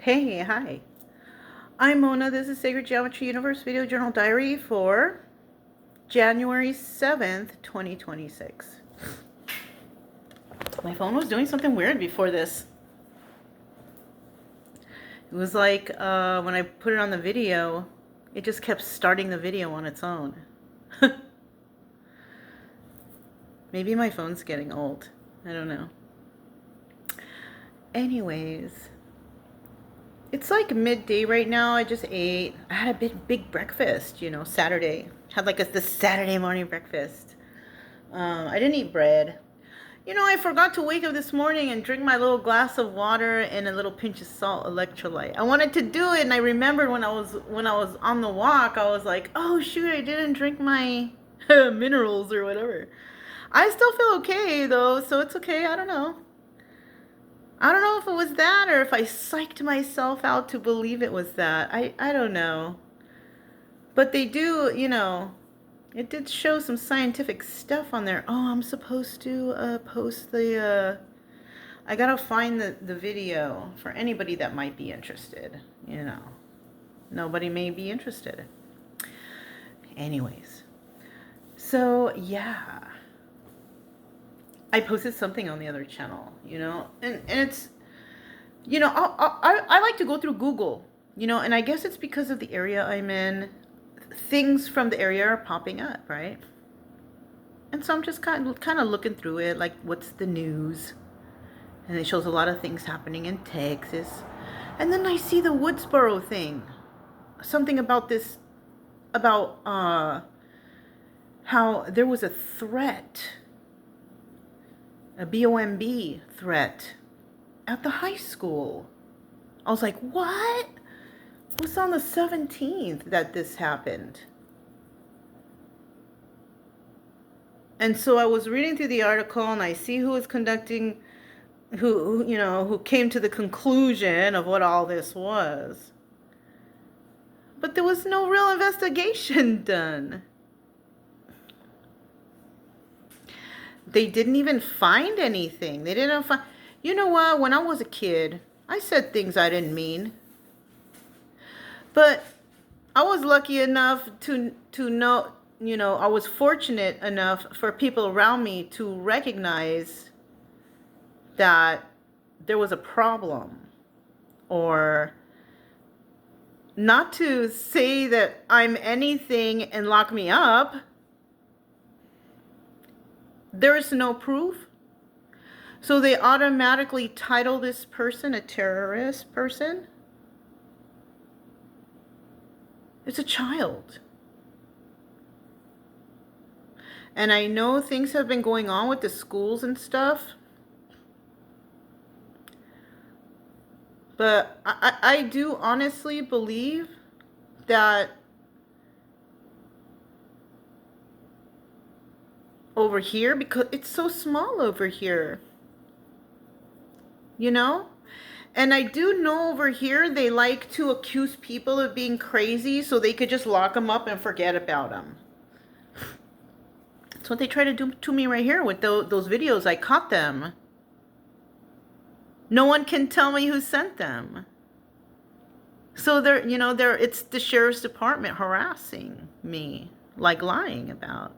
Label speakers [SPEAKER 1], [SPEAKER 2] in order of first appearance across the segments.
[SPEAKER 1] Hey, hi. I'm Mona. This is Sacred Geometry Universe Video Journal Diary for January 7th, 2026. My phone was doing something weird before this. It was like when I put it on the video, it just kept starting the video on its own. Maybe my phone's getting old. I don't know. Anyways, it's like midday right now. I just ate. I had a big breakfast, Saturday. Had like this Saturday morning breakfast. I didn't eat bread. I forgot to wake up this morning and drink my little glass of water and a little pinch of salt electrolyte. I wanted to do it, and I remembered when I was on the walk, I was like, oh shoot, I didn't drink my minerals or whatever. I still feel okay though, so it's okay. I don't know. I don't know if it was that or if I psyched myself out to believe it was that. I don't know. But they do, it did show some scientific stuff on there. Oh, I'm supposed to post the, I gotta find the video for anybody that might be interested, Nobody may be interested. Anyways. So, yeah. I posted something on the other channel, and it's, I like to go through Google, and I guess it's because of the area I'm in. Things from the area are popping up, right? And so I'm just kind of looking through it, like what's the news, and it shows a lot of things happening in Texas, and then I see the Woodsboro thing, something about this, about how there was a threat, a BOMB threat at the high school. I was like, what? It was on the 17th that this happened. And so I was reading through the article, and I see who was conducting, who came to the conclusion of what all this was. But there was no real investigation done. They didn't even find anything. They didn't find... You know what? When I was a kid, I said things I didn't mean. But I was lucky enough to know, I was fortunate enough for people around me to recognize that there was a problem. Or not to say that I'm anything and lock me up. There is no proof. So they automatically title this person a terrorist person. It's a child. And I know things have been going on with the schools and stuff. But I do honestly believe that over here, because it's so small over here, And I do know over here they like to accuse people of being crazy so they could just lock them up and forget about them. That's what they try to do to me right here with those videos. I caught them. No one can tell me who sent them. So it's the sheriff's department harassing me, like lying about,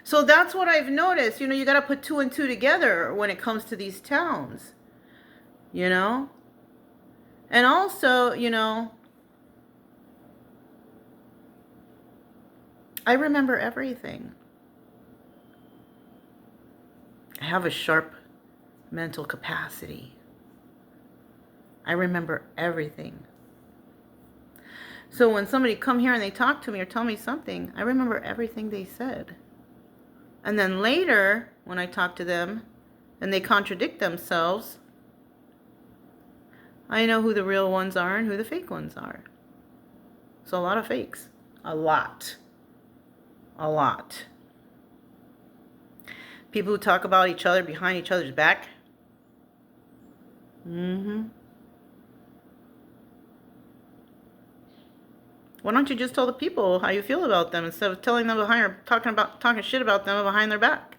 [SPEAKER 1] So that's what I've noticed. You got to put two and two together when it comes to these towns. And also, I remember everything. I have a sharp mental capacity. I remember everything. So when somebody come here and they talk to me or tell me something, I remember everything they said. And then later, when I talk to them and they contradict themselves, I know who the real ones are and who the fake ones are. So a lot of fakes. A lot. A lot. People who talk about each other behind each other's back. Why don't you just tell the people how you feel about them instead of telling them behind or talking shit about them behind their back?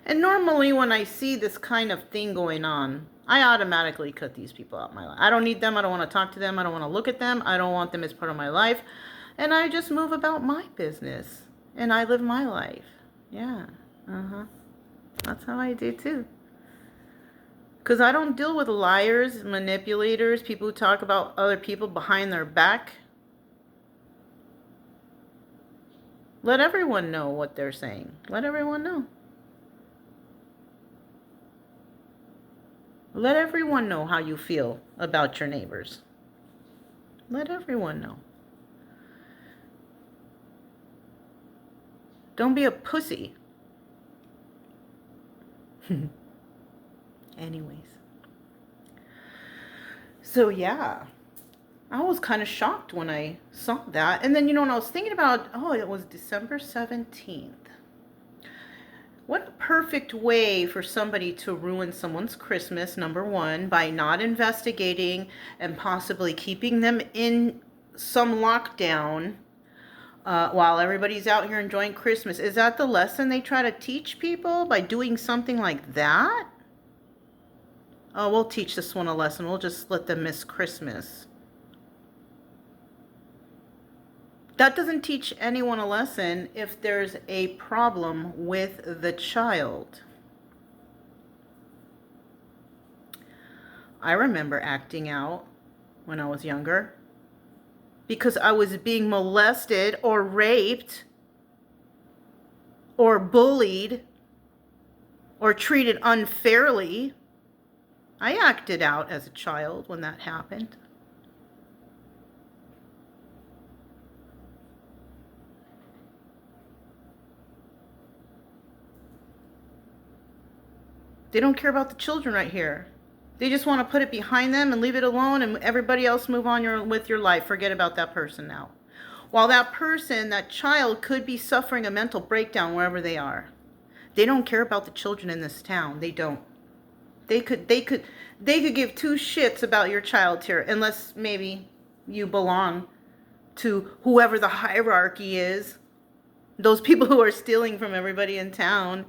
[SPEAKER 1] And normally when I see this kind of thing going on, I automatically cut these people out of my life. I don't need them. I don't want to talk to them. I don't want to look at them. I don't want them as part of my life. And I just move about my business. And I live my life. Yeah. That's how I do too. Because I don't deal with liars, manipulators, people who talk about other people behind their back. Let everyone know what they're saying. Let everyone know. Let everyone know how you feel about your neighbors. Let everyone know. Don't be a pussy. Anyways. So yeah. I was kind of shocked when I saw that. And then, when I was thinking about, it was December 17th. What a perfect way for somebody to ruin someone's Christmas, number one, by not investigating and possibly keeping them in some lockdown while everybody's out here enjoying Christmas. Is that the lesson they try to teach people by doing something like that? Oh, we'll teach this one a lesson. We'll just let them miss Christmas. That doesn't teach anyone a lesson if there's a problem with the child. I remember acting out when I was younger because I was being molested or raped or bullied or treated unfairly. I acted out as a child when that happened. They don't care about the children right here. They just want to put it behind them and leave it alone and everybody else move on with your life. Forget about that person now. While that person, that child, could be suffering a mental breakdown wherever they are. They don't care about the children in this town. They don't. They could give two shits about your child here, unless maybe you belong to whoever the hierarchy is. Those people who are stealing from everybody in town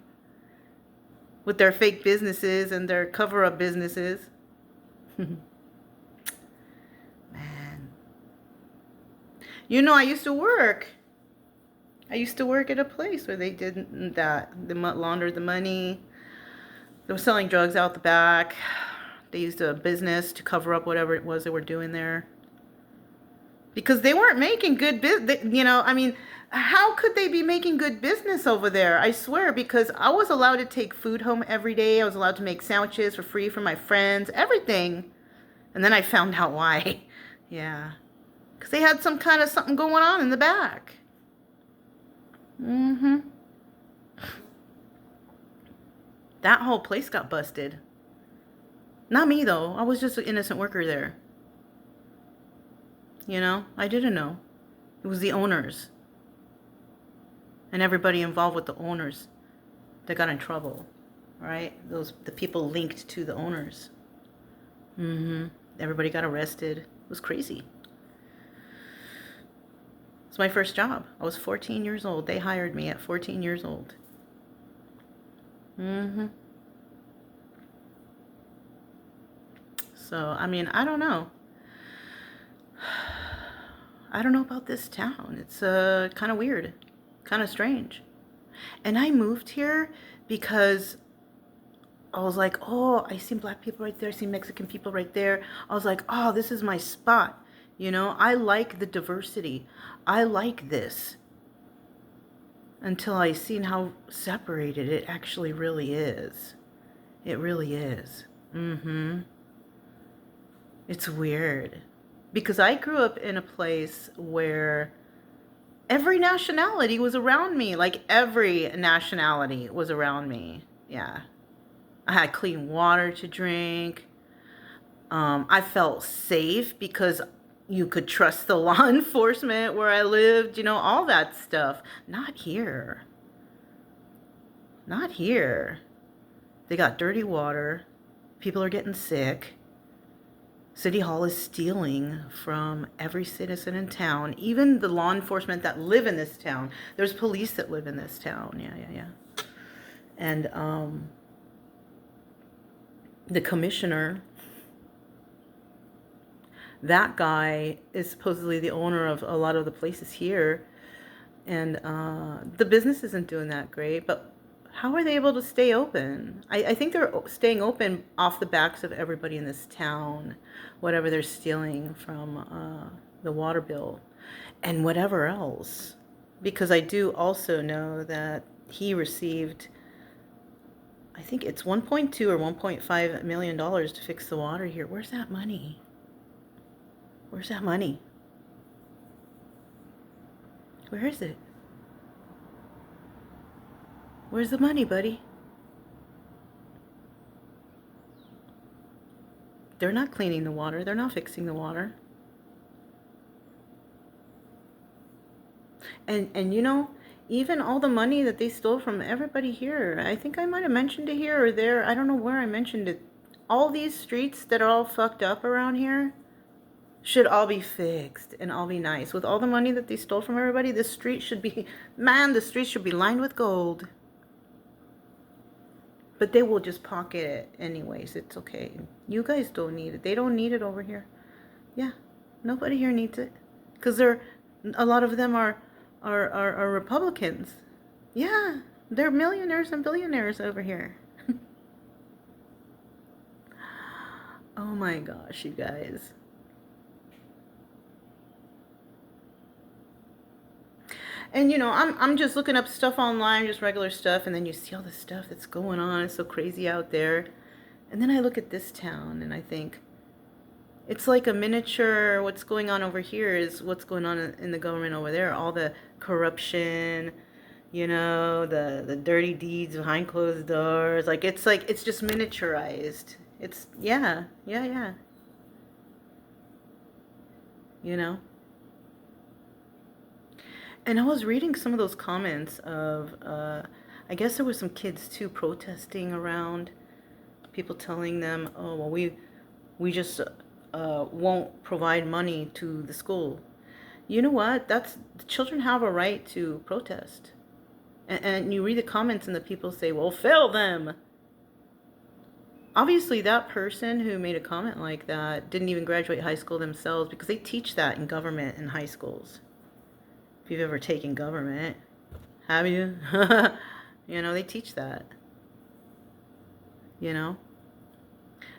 [SPEAKER 1] with their fake businesses and their cover-up businesses. Man. I used to work. At a place where they did that. They laundered the money. They were selling drugs out the back. They used a business to cover up whatever it was they were doing there. Because they weren't making good business. How could they be making good business over there? I swear, because I was allowed to take food home every day. I was allowed to make sandwiches for free for my friends, everything. And then I found out why. Yeah. Because they had some kind of something going on in the back. That whole place got busted. Not me, though. I was just an innocent worker there. I didn't know. It was the owners. And everybody involved with the owners that got in trouble. Right? The people linked to the owners. Everybody got arrested. It was crazy. It's my first job. I was 14 years old. They hired me at 14 years old. So, I don't know. I don't know about this town. It's kind of weird. Kind of strange. And I moved here because I was like, I see black people right there. I see Mexican people right there. I was like, this is my spot. I like the diversity. I like this. Until I seen how separated it actually really is. It really is. It's weird. Because I grew up in a place where every nationality was around me. Like, every nationality was around me. Yeah. I had clean water to drink. I felt safe because you could trust the law enforcement where I lived. All that stuff. Not here. Not here. They got dirty water. People are getting sick. City Hall is stealing from every citizen in town, even the law enforcement that live in this town. There's police that live in this town. Yeah. And the commissioner, that guy is supposedly the owner of a lot of the places here. And the business isn't doing that great, but how are they able to stay open? I think they're staying open off the backs of everybody in this town, whatever they're stealing from the water bill and whatever else. Because I do also know that he received, I think it's 1.2 or 1.5 million dollars to fix the water here. Where's that money? Where's that money? Where is it? Where's the money, buddy? They're not cleaning the water. They're not fixing the water. And you know, even all the money that they stole from everybody here, I think I might have mentioned it here or there. I don't know where I mentioned it. All these streets that are all fucked up around here should all be fixed and all be nice. With all the money that they stole from everybody, the street should be, man, the street should be lined with gold. But they will just pocket it anyways. It's okay. You guys don't need it. They don't need it over here. Yeah, nobody here needs it. Because a lot of them are Republicans. Yeah, they're millionaires and billionaires over here. Oh my gosh, you guys. And you know, I'm just looking up stuff online, just regular stuff, and then you see all the stuff that's going on. It's so crazy out there. And then I look at this town and I think, it's like a miniature, what's going on over here is what's going on in the government over there. All the corruption, you know, the dirty deeds behind closed doors. Like, it's just miniaturized. It's, yeah. You know? And I was reading some of those comments of, I guess there were some kids too protesting around, people telling them, oh, well, we just won't provide money to the school. You know what? The children have a right to protest. And you read the comments and the people say, well, fail them. Obviously, that person who made a comment like that didn't even graduate high school themselves, because they teach that in government in high schools. If you've ever taken government, have you? You know, they teach that. You know?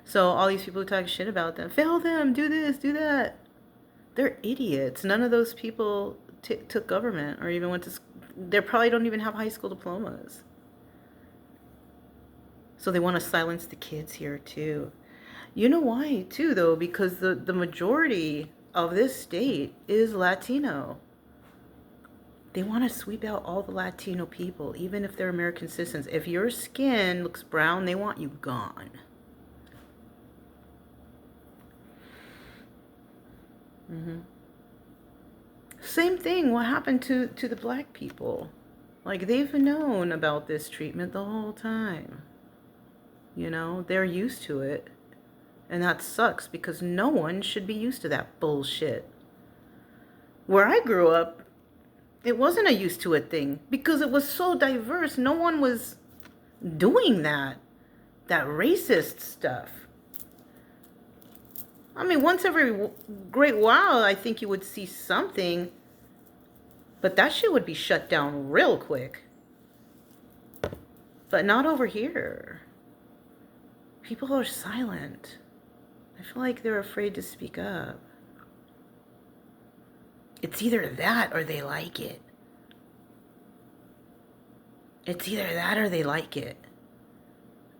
[SPEAKER 1] So all these people who talk shit about them, fail them, do this, do that. They're idiots. None of those people took government or even went to school. They probably don't even have high school diplomas. So they want to silence the kids here too. You know why too, though? Because the majority of this state is Latino. They want to sweep out all the Latino people, even if they're American citizens. If your skin looks brown, they want you gone. Mm-hmm. Same thing, what happened to the black people? Like, they've known about this treatment the whole time. You know, they're used to it. And that sucks, because no one should be used to that bullshit. Where I grew up, it wasn't a used to it thing, because it was so diverse. No one was doing that racist stuff. I mean, once every great while, I think you would see something, but that shit would be shut down real quick. But not over here. People are silent. I feel like they're afraid to speak up. It's either that or they like it. It's either that or they like it.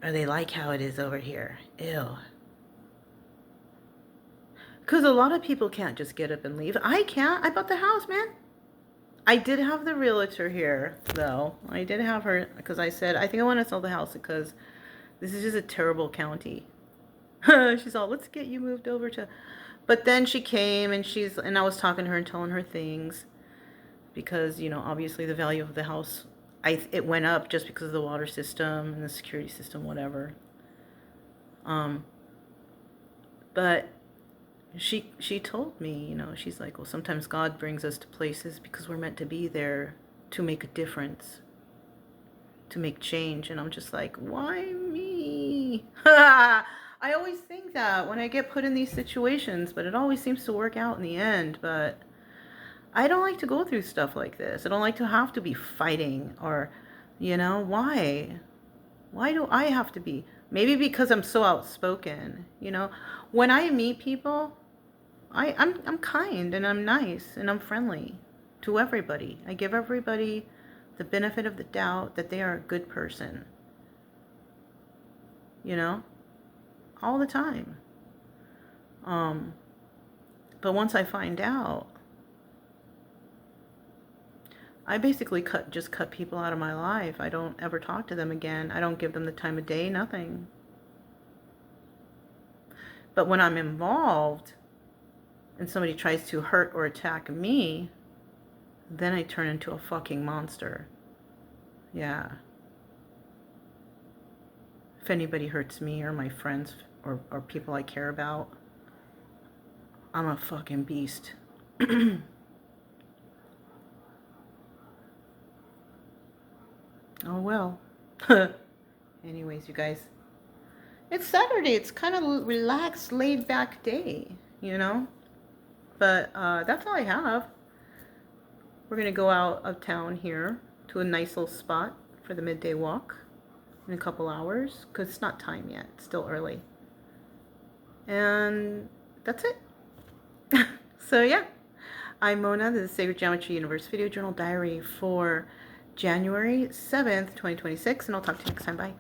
[SPEAKER 1] Or they like how it is over here. Ew. Because a lot of people can't just get up and leave. I can't. I bought the house, man. I did have the realtor here, though. I did have her, because I said, I think I want to sell the house because this is just a terrible county. She's all, let's get you moved over to... But then she came and I was talking to her and telling her things, because, you know, obviously the value of the house, it went up just because of the water system and the security system, whatever. But she told me, you know, she's like, well, sometimes God brings us to places because we're meant to be there to make a difference. to make change. And I'm just like, why me? I always think that when I get put in these situations, but it always seems to work out in the end. But I don't like to go through stuff like this. I don't like to have to be fighting or, why? Why do I have to be? Maybe because I'm so outspoken, When I meet people, I'm kind and I'm nice and I'm friendly to everybody. I give everybody the benefit of the doubt that they are a good person, all the time. But once I find out, I basically just cut people out of my life. I don't ever talk to them again. I don't give them the time of day, nothing. But when I'm involved and somebody tries to hurt or attack me, then I turn into a fucking monster. Yeah. If anybody hurts me or my friends or people I care about, I'm a fucking beast. Oh well. Anyways, you guys, it's Saturday. It's kind of a relaxed, laid back day, But that's all I have. We're going to go out of town here to a nice little spot for the midday walk in a couple hours because it's not time yet. It's still early. And that's it. So yeah, I'm Mona. This is Sacred Geometry Universe Video Journal Diary for January 7th, 2026, and I'll talk to you next time. Bye.